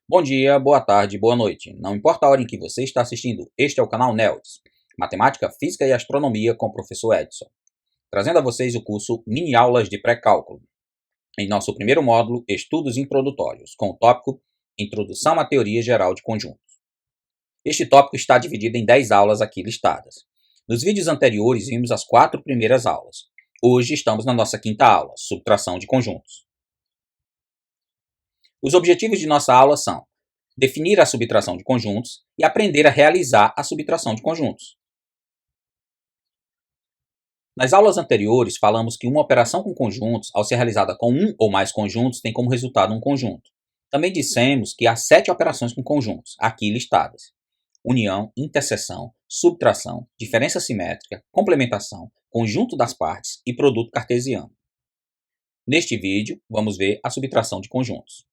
Bom dia, boa tarde, boa noite. Não importa a hora em que você está assistindo, este é o canal NELDS, Matemática, Física e Astronomia com o professor Edson, trazendo a vocês o curso Mini Aulas de Pré-Cálculo. Em nosso primeiro módulo, Estudos Introdutórios, com o tópico Introdução à Teoria Geral de Conjuntos. Este tópico está dividido em 10 aulas aqui listadas. Nos vídeos anteriores vimos as 4 primeiras aulas. Hoje estamos na nossa quinta aula, Subtração de Conjuntos. Os objetivos de nossa aula são definir a subtração de conjuntos e aprender a realizar a subtração de conjuntos. Nas aulas anteriores, falamos que uma operação com conjuntos, ao ser realizada com um ou mais conjuntos, tem como resultado um conjunto. Também dissemos que há 7 operações com conjuntos, aqui listadas: união, interseção, subtração, diferença simétrica, complementação, conjunto das partes e produto cartesiano. Neste vídeo, vamos ver a subtração de conjuntos.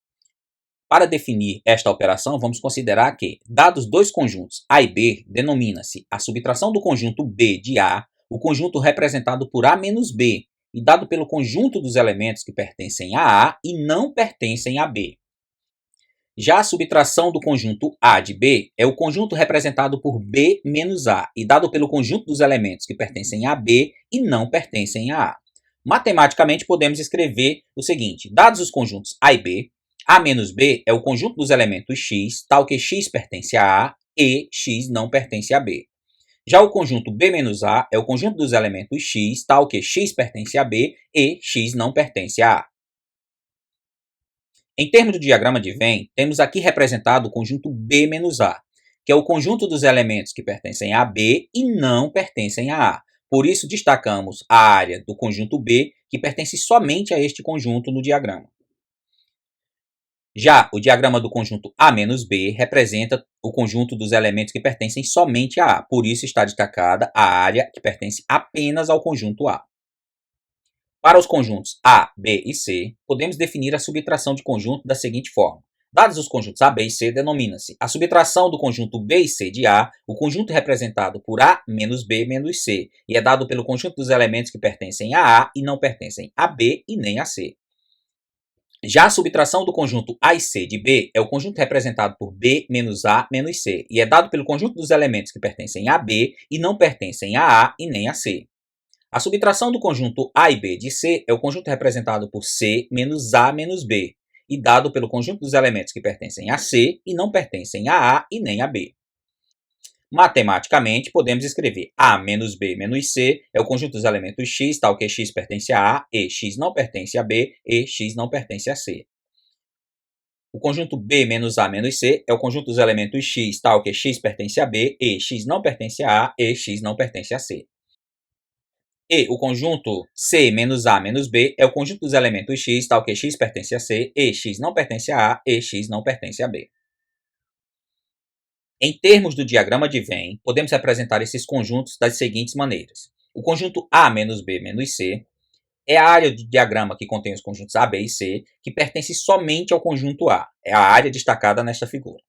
Para definir esta operação, vamos considerar que, dados dois conjuntos A e B, denomina-se a subtração do conjunto B de A, o conjunto representado por A menos B, e dado pelo conjunto dos elementos que pertencem a A e não pertencem a B. Já a subtração do conjunto A de B é o conjunto representado por B menos A, e dado pelo conjunto dos elementos que pertencem a B e não pertencem a A. Matematicamente, podemos escrever o seguinte: dados os conjuntos A e B, A menos B é o conjunto dos elementos x, tal que x pertence a A e x não pertence a B. Já o conjunto B menos A é o conjunto dos elementos x, tal que x pertence a B e x não pertence a A. Em termos do diagrama de Venn, temos aqui representado o conjunto B menos A, que é o conjunto dos elementos que pertencem a B e não pertencem a A. Por isso, destacamos a área do conjunto B, que pertence somente a este conjunto no diagrama. Já o diagrama do conjunto A menos B representa o conjunto dos elementos que pertencem somente a A, por isso está destacada a área que pertence apenas ao conjunto A. Para os conjuntos A, B e C, podemos definir a subtração de conjunto da seguinte forma: dados os conjuntos A, B e C, denomina-se a subtração do conjunto B e C de A, o conjunto representado por A menos B menos C, e é dado pelo conjunto dos elementos que pertencem a A e não pertencem a B e nem a C. Já a subtração do conjunto A e C de B é o conjunto representado por B menos A menos C, e é dado pelo conjunto dos elementos que pertencem a B e não pertencem a A e nem a C. A subtração do conjunto A e B de C é o conjunto representado por C menos A menos B, e dado pelo conjunto dos elementos que pertencem a C e não pertencem a A e nem a B. Matematicamente, podemos escrever A menos B menos C é o conjunto dos elementos x, tal que x pertence a A e x não pertence a B e x não pertence a C. O conjunto B menos A menos C é o conjunto dos elementos x, tal que x pertence a B e x não pertence a A e x não pertence a C. E o conjunto C menos A menos B é o conjunto dos elementos x, tal que x pertence a C e x não pertence a A e x não pertence a B. Em termos do diagrama de Venn, podemos representar esses conjuntos das seguintes maneiras. O conjunto A menos B menos C é a área do diagrama que contém os conjuntos A, B e C, que pertence somente ao conjunto A. É a área destacada nesta figura.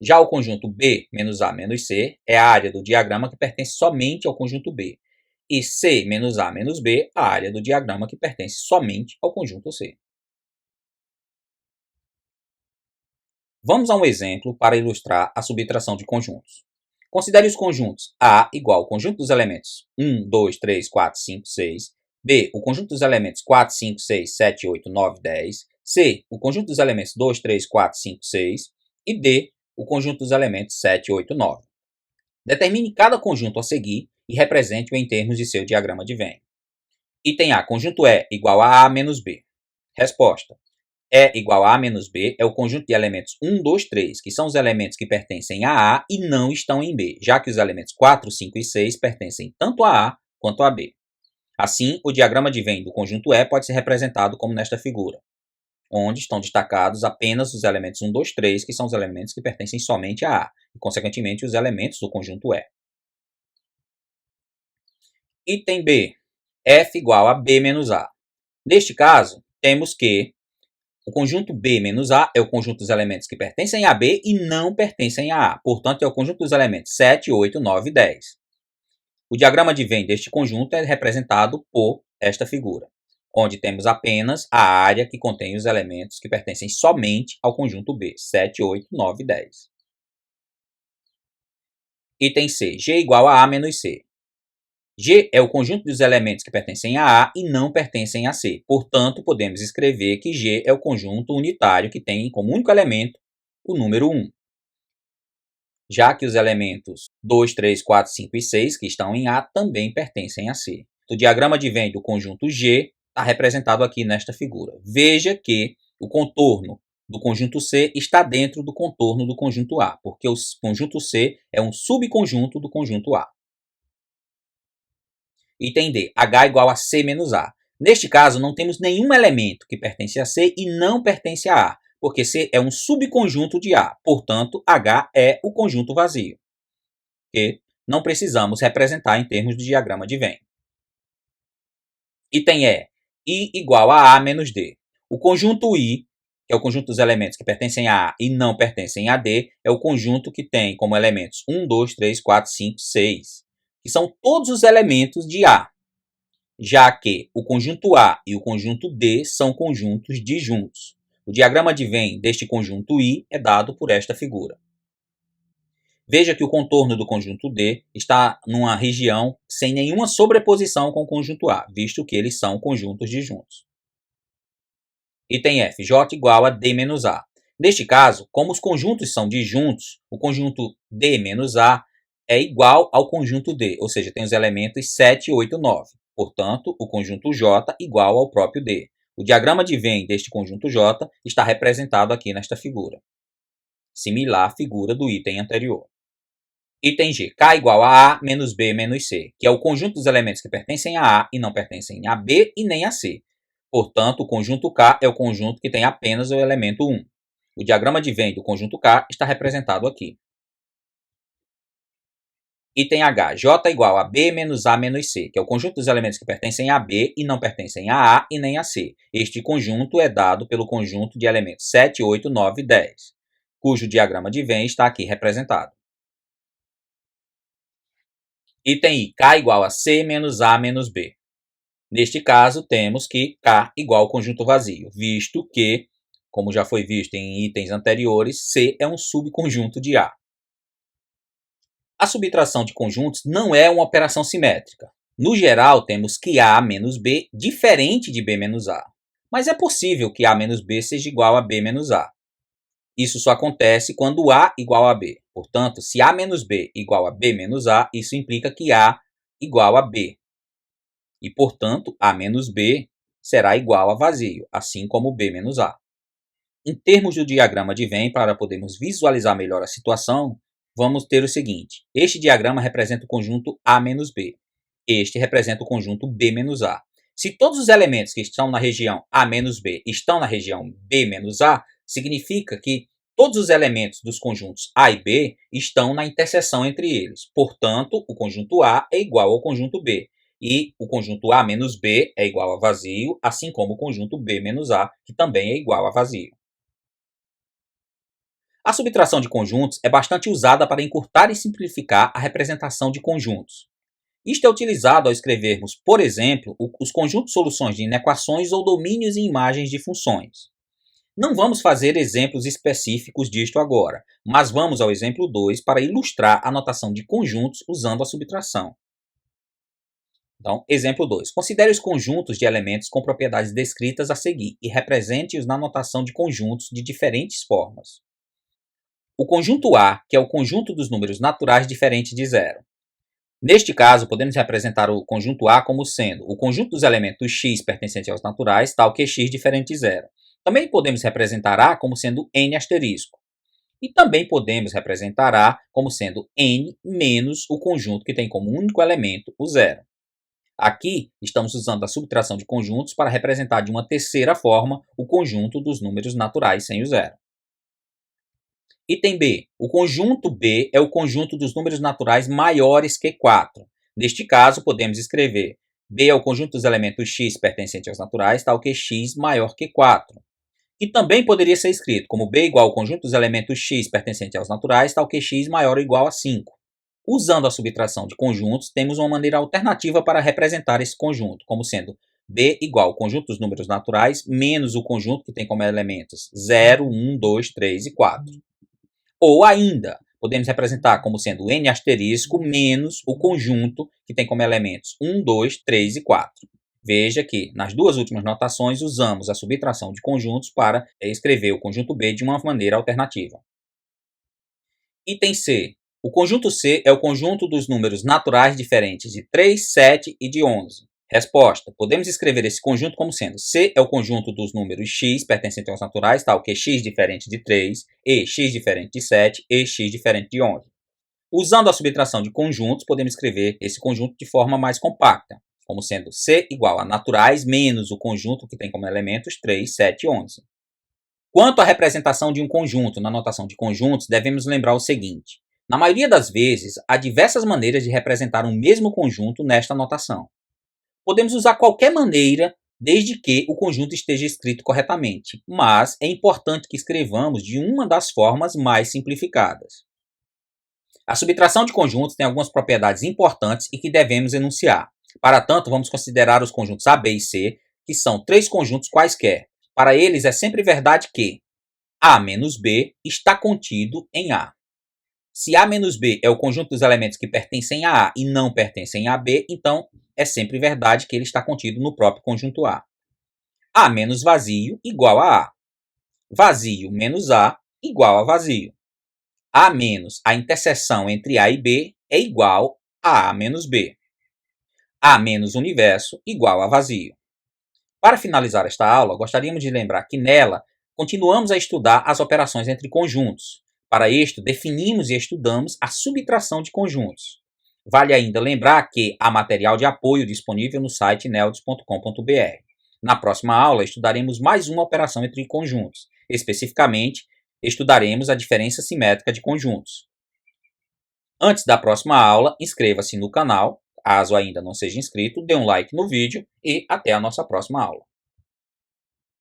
Já o conjunto B menos A menos C é a área do diagrama que pertence somente ao conjunto B. E C menos A menos B, a área do diagrama que pertence somente ao conjunto C. Vamos a um exemplo para ilustrar a subtração de conjuntos. Considere os conjuntos A igual ao conjunto dos elementos 1, 2, 3, 4, 5, 6, B, o conjunto dos elementos 4, 5, 6, 7, 8, 9, 10, C, o conjunto dos elementos 2, 3, 4, 5, 6 e D, o conjunto dos elementos 7, 8, 9. Determine cada conjunto a seguir e represente-o em termos de seu diagrama de Venn. Item A, conjunto E igual a A menos B. Resposta: E igual a A menos B é o conjunto de elementos 1, 2, 3, que são os elementos que pertencem a A e não estão em B, já que os elementos 4, 5 e 6 pertencem tanto a A quanto a B. Assim, o diagrama de Venn do conjunto E pode ser representado como nesta figura, onde estão destacados apenas os elementos 1, 2, 3, que são os elementos que pertencem somente a A, e, consequentemente, os elementos do conjunto E. Item B, F igual a B menos A. Neste caso, temos que o conjunto B menos A é o conjunto dos elementos que pertencem a B e não pertencem a A. Portanto, é o conjunto dos elementos 7, 8, 9 e 10. O diagrama de Venn deste conjunto é representado por esta figura, onde temos apenas a área que contém os elementos que pertencem somente ao conjunto B, 7, 8, 9 e 10. Item C, G igual a A menos C. G é o conjunto dos elementos que pertencem a A e não pertencem a C. Portanto, podemos escrever que G é o conjunto unitário que tem como único elemento o número 1. Já que os elementos 2, 3, 4, 5 e 6, que estão em A, também pertencem a C. O diagrama de Venn do conjunto G está representado aqui nesta figura. Veja que o contorno do conjunto C está dentro do contorno do conjunto A, porque o conjunto C é um subconjunto do conjunto A. Item D, H igual a C menos A. Neste caso, não temos nenhum elemento que pertence a C e não pertence a A, porque C é um subconjunto de A. Portanto, H é o conjunto vazio, que não precisamos representar em termos de diagrama de Venn. Item E, I igual a A menos D. O conjunto I, que é o conjunto dos elementos que pertencem a A e não pertencem a D, é o conjunto que tem como elementos 1, 2, 3, 4, 5, 6, que são todos os elementos de A, já que o conjunto A e o conjunto D são conjuntos disjuntos. O diagrama de Venn deste conjunto I é dado por esta figura. Veja que o contorno do conjunto D está numa região sem nenhuma sobreposição com o conjunto A, visto que eles são conjuntos disjuntos. Item F, J igual a D menos A. Neste caso, como os conjuntos são disjuntos, o conjunto D menos A é igual ao conjunto D, ou seja, tem os elementos 7, 8 e 9. Portanto, o conjunto J igual ao próprio D. O diagrama de Venn deste conjunto J está representado aqui nesta figura, similar à figura do item anterior. Item G, K igual a A menos B menos C, que é o conjunto dos elementos que pertencem a A e não pertencem a B e nem a C. Portanto, o conjunto K é o conjunto que tem apenas o elemento 1. O diagrama de Venn do conjunto K está representado aqui. Item H, J igual a B menos A menos C, que é o conjunto dos elementos que pertencem a B e não pertencem a A e nem a C. Este conjunto é dado pelo conjunto de elementos 7, 8, 9 e 10, cujo diagrama de Venn está aqui representado. Item I, K igual a C menos A menos B. Neste caso, temos que K igual ao conjunto vazio, visto que, como já foi visto em itens anteriores, C é um subconjunto de A. A subtração de conjuntos não é uma operação simétrica. No geral, temos que A menos B diferente de B menos A. Mas é possível que A menos B seja igual a B menos A. Isso só acontece quando A igual a B. Portanto, se A menos B igual a B menos A, isso implica que A igual a B. E, portanto, A menos B será igual a vazio, assim como B menos A. Em termos do diagrama de Venn, para podermos visualizar melhor a situação, vamos ter o seguinte. Este diagrama representa o conjunto A menos B. Este representa o conjunto B menos A. Se todos os elementos que estão na região A menos B estão na região B menos A, significa que todos os elementos dos conjuntos A e B estão na interseção entre eles. Portanto, o conjunto A é igual ao conjunto B. E o conjunto A menos B é igual a vazio, assim como o conjunto B menos A, que também é igual a vazio. A subtração de conjuntos é bastante usada para encurtar e simplificar a representação de conjuntos. Isto é utilizado ao escrevermos, por exemplo, os conjuntos de soluções de inequações ou domínios em imagens de funções. Não vamos fazer exemplos específicos disto agora, mas vamos ao exemplo 2 para ilustrar a notação de conjuntos usando a subtração. Então, exemplo 2. Considere os conjuntos de elementos com propriedades descritas a seguir e represente-os na notação de conjuntos de diferentes formas. O conjunto A, que é o conjunto dos números naturais diferentes de zero. Neste caso, podemos representar o conjunto A como sendo o conjunto dos elementos x pertencentes aos naturais, tal que x diferente de zero. Também podemos representar A como sendo n asterisco. E também podemos representar A como sendo n menos o conjunto que tem como único elemento o zero. Aqui, estamos usando a subtração de conjuntos para representar de uma terceira forma o conjunto dos números naturais sem o zero. Item B. O conjunto B é o conjunto dos números naturais maiores que 4. Neste caso, podemos escrever B é o conjunto dos elementos x pertencentes aos naturais, tal que x maior que 4. E também poderia ser escrito como B igual ao conjunto dos elementos x pertencentes aos naturais, tal que x maior ou igual a 5. Usando a subtração de conjuntos, temos uma maneira alternativa para representar esse conjunto, como sendo B igual ao conjunto dos números naturais menos o conjunto que tem como elementos 0, 1, 2, 3 e 4. Ou ainda, podemos representar como sendo n asterisco menos o conjunto que tem como elementos 1, 2, 3 e 4. Veja que, nas duas últimas notações, usamos a subtração de conjuntos para escrever o conjunto B de uma maneira alternativa. Item C. O conjunto C é o conjunto dos números naturais diferentes de 3, 7 e de 11. Resposta. Podemos escrever esse conjunto como sendo C é o conjunto dos números x pertencentes aos naturais, tal que x diferente de 3, e x diferente de 7, e x diferente de 11. Usando a subtração de conjuntos, podemos escrever esse conjunto de forma mais compacta, como sendo C igual a naturais menos o conjunto que tem como elementos 3, 7 e 11. Quanto à representação de um conjunto na notação de conjuntos, devemos lembrar o seguinte. Na maioria das vezes, há diversas maneiras de representar um mesmo conjunto nesta notação. Podemos usar qualquer maneira, desde que o conjunto esteja escrito corretamente, mas é importante que escrevamos de uma das formas mais simplificadas. A subtração de conjuntos tem algumas propriedades importantes e que devemos enunciar. Para tanto, vamos considerar os conjuntos A, B e C, que são três conjuntos quaisquer. Para eles, é sempre verdade que A menos B está contido em A. Se A menos B é o conjunto dos elementos que pertencem a A e não pertencem a B, então é sempre verdade que ele está contido no próprio conjunto A. A menos vazio igual a A. Vazio menos A igual a vazio. A menos a interseção entre A e B é igual a A menos B. A menos universo igual a vazio. Para finalizar esta aula, gostaríamos de lembrar que nela continuamos a estudar as operações entre conjuntos. Para isto, definimos e estudamos a subtração de conjuntos. Vale ainda lembrar que há material de apoio disponível no site neldis.com.br. Na próxima aula, estudaremos mais uma operação entre conjuntos. Especificamente, estudaremos a diferença simétrica de conjuntos. Antes da próxima aula, inscreva-se no canal, caso ainda não seja inscrito, dê um like no vídeo e até a nossa próxima aula.